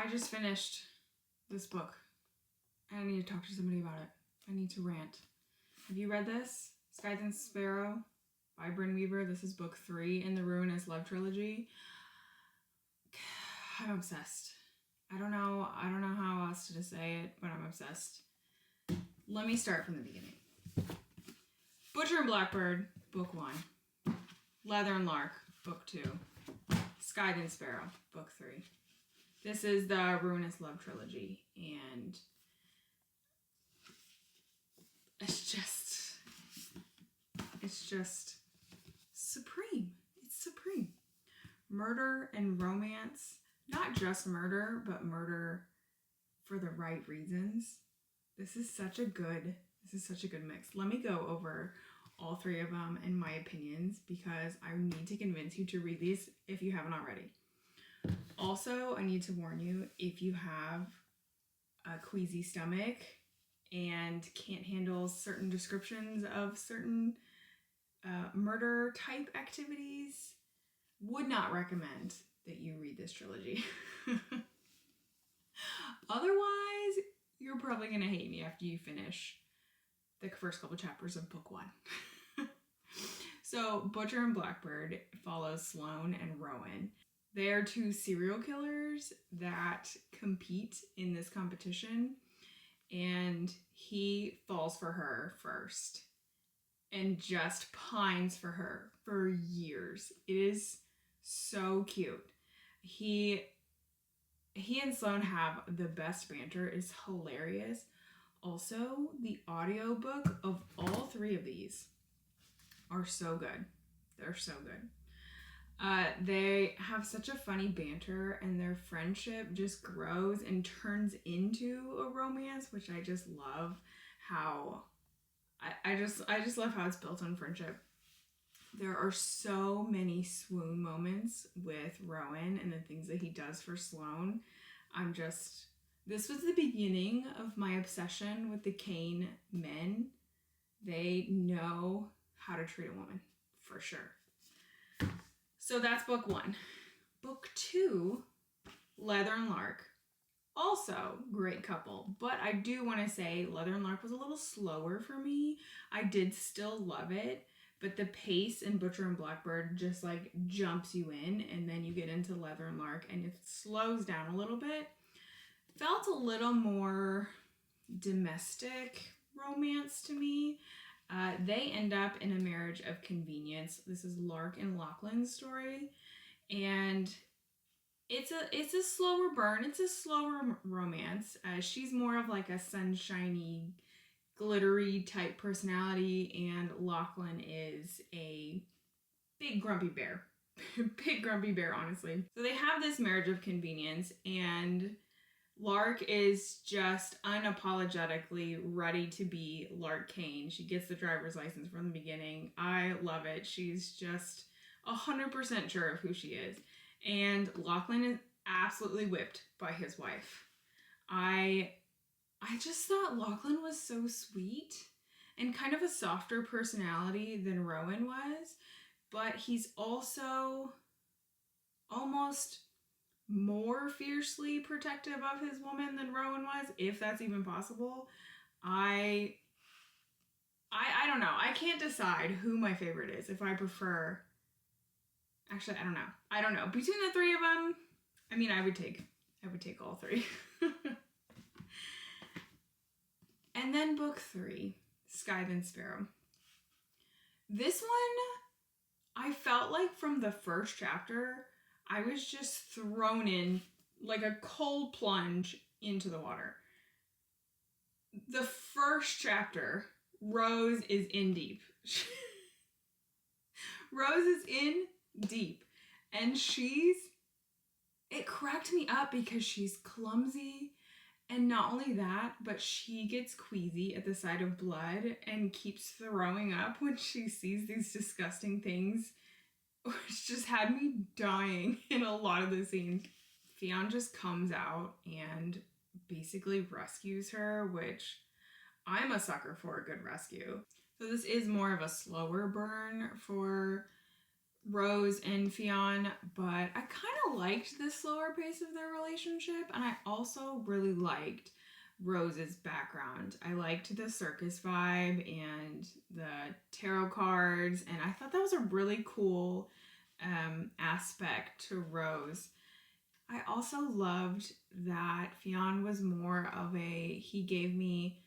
I just finished this book. I need to talk to somebody about it. I need to rant. Have you read this? Scythe Sparrow by Brynne Weaver. This is book 3 in the Ruinous Love Trilogy. I'm obsessed. I don't know how else to say it, but I'm obsessed. Let me start from the beginning. Butcher and Blackbird, book 1. Leather and Lark, book 2. Scythe Sparrow, book 3. This is the Ruinous Love Trilogy, and it's just supreme. It's supreme. Murder and romance, not just murder, but murder for the right reasons. This is such a good mix. Let me go over all 3 of them and my opinions because I need to convince you to read these if you haven't already. Also, I need to warn you, if you have a queasy stomach and can't handle certain descriptions of certain murder type activities, would not recommend that you read this trilogy. Otherwise, you're probably going to hate me after you finish the first couple chapters of book 1. So, Butcher and Blackbird follows Sloane and Rowan. They are 2 serial killers that compete in this competition, and he falls for her first and just pines for her for years. It is so cute. He and Sloane have the best banter. It's hilarious. Also, the audiobook of all 3 of these are so good. They're so good. They have such a funny banter, and their friendship just grows and turns into a romance, which I just love. How I just love how it's built on friendship. There are so many swoon moments with Rowan and the things that he does for Sloane. This was the beginning of my obsession with the Kane men. They know how to treat a woman, for sure. So that's book 1. Book 2, Leather and Lark. Also, great couple. But I do want to say Leather and Lark was a little slower for me. I did still love it, but the pace in Butcher and Blackbird just like jumps you in, and then you get into Leather and Lark and it slows down a little bit. Felt a little more domestic romance to me. They end up in a marriage of convenience. This is Lark and Lachlan's story, and it's a slower burn. It's a slower romance. She's more of like a sunshiny, glittery type personality, and Lachlan is a big grumpy bear. Big grumpy bear, honestly. So they have this marriage of convenience, and Lark is just unapologetically ready to be Lark Kane. She gets the driver's license from the beginning. I love it. She's just 100% sure of who she is. And Lachlan is absolutely whipped by his wife. I just thought Lachlan was so sweet and kind of a softer personality than Rowan was, but he's also almost more fiercely protective of his woman than Rowan was, if that's even possible. I don't know. I can't decide who my favorite is. If I prefer... Actually, I don't know. Between the 3 of them, I mean, I would take all 3. And then book 3, Scythe Sparrow. This one, I felt like from the first chapter, I was just thrown in like a cold plunge into the water. The first chapter, Rose is in deep. Rose is in deep. And it cracked me up because she's clumsy. And not only that, but she gets queasy at the sight of blood and keeps throwing up when she sees these disgusting things, which just had me dying in a lot of the scenes. Fionn just comes out and basically rescues her, which I'm a sucker for a good rescue. So this is more of a slower burn for Rose and Fionn, but I kind of liked the slower pace of their relationship, and I also really liked Rose's background. I liked the circus vibe and the tarot cards, and I thought that was a really cool aspect to Rose. I also loved that Fionn was more of he gave me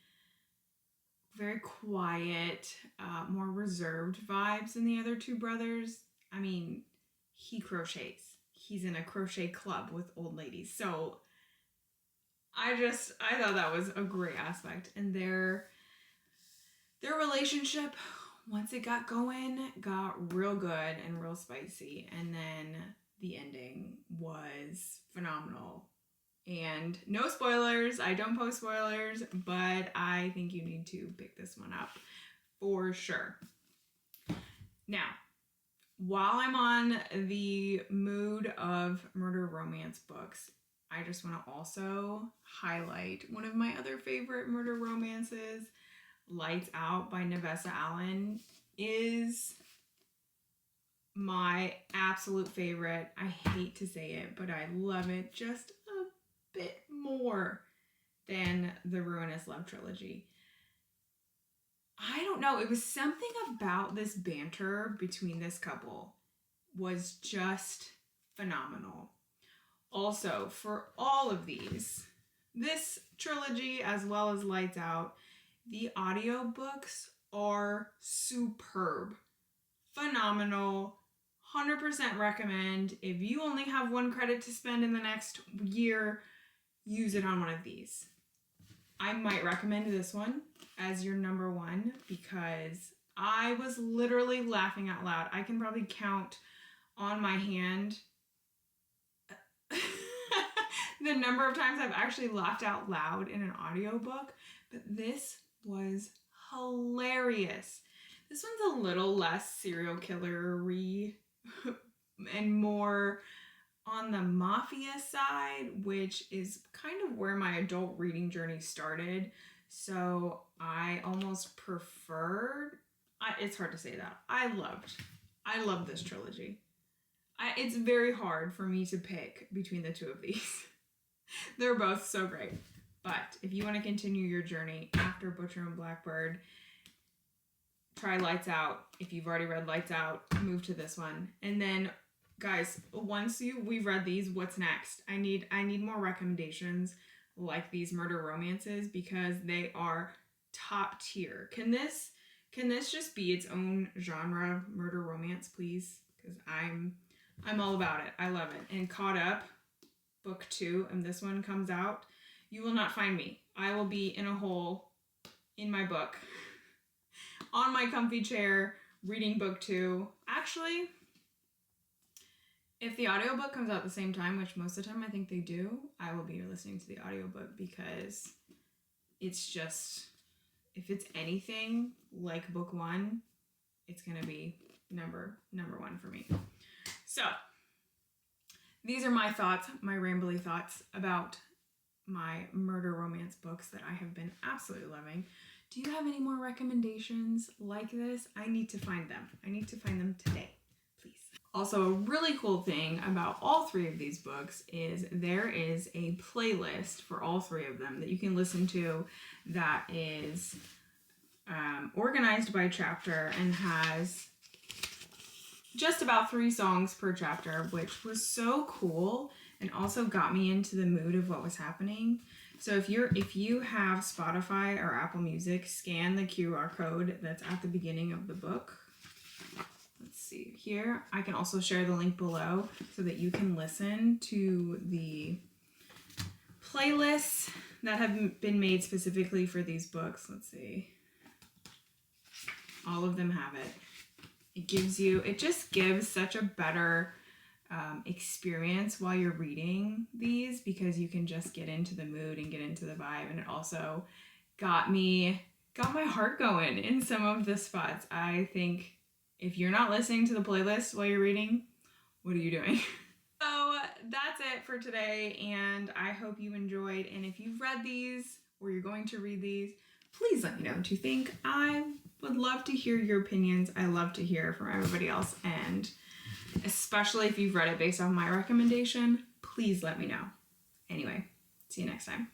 very quiet, more reserved vibes than the other two brothers. I mean, he crochets. He's in a crochet club with old ladies. So I thought that was a great aspect. And their relationship, once it got going, got real good and real spicy. And then the ending was phenomenal. And no spoilers, I don't post spoilers, but I think you need to pick this one up for sure. Now, while I'm on the mood of murder romance books, I just want to also highlight one of my other favorite murder romances. Lights Out by Nevessa Allen is my absolute favorite. I hate to say it, but I love it just a bit more than the Ruinous Love Trilogy. I don't know, it was something about this banter between this couple was just phenomenal. Also, for all of these, this trilogy as well as Lights Out, the audiobooks are superb, phenomenal, 100% recommend. If you only have 1 credit to spend in the next year, use it on one of these. I might recommend this one as your number 1 because I was literally laughing out loud. I can probably count on my hand the number of times I've actually laughed out loud in an audiobook, but this was hilarious. This one's a little less serial killer-y and more on the mafia side, which is kind of where my adult reading journey started. So I almost preferred, it's hard to say that. I loved this trilogy. It's very hard for me to pick between the two of these. They're both so great. But if you want to continue your journey after Butcher and Blackbird, try Lights Out. If you've already read Lights Out, move to this one. And then, guys, once we've read these, what's next? I need more recommendations like these murder romances because they are top tier. Can this just be its own genre, murder romance, please? Because I'm all about it. I love it. And Caught Up, book 2, and this one comes out, you will not find me. I will be in a hole in my book on my comfy chair reading book 2. Actually, if the audiobook comes out at the same time, which most of the time I think they do, I will be listening to the audiobook because it's just, if it's anything like book 1, it's going to be number 1 for me. So, these are my thoughts, my rambly thoughts about my murder romance books that I have been absolutely loving. Do you have any more recommendations like this? I need to find them. I need to find them today, please. Also, a really cool thing about all 3 of these books is there is a playlist for all 3 of them that you can listen to that is organized by chapter and has just about 3 songs per chapter, which was so cool and also got me into the mood of what was happening. So if you have Spotify or Apple Music, scan the QR code that's at the beginning of the book. Let's see here. I can also share the link below so that you can listen to the playlists that have been made specifically for these books. Let's see. All of them have it. It just gives such a better experience while you're reading these because you can just get into the mood and get into the vibe. And it also got my heart going in some of the spots. I think if you're not listening to the playlist while you're reading, what are you doing? So that's it for today, and I hope you enjoyed. And if you've read these or you're going to read these, please let me know what you think. I would love to hear your opinions. I love to hear from everybody else, and especially if you've read it based on my recommendation. Please let me know. Anyway, see you next time.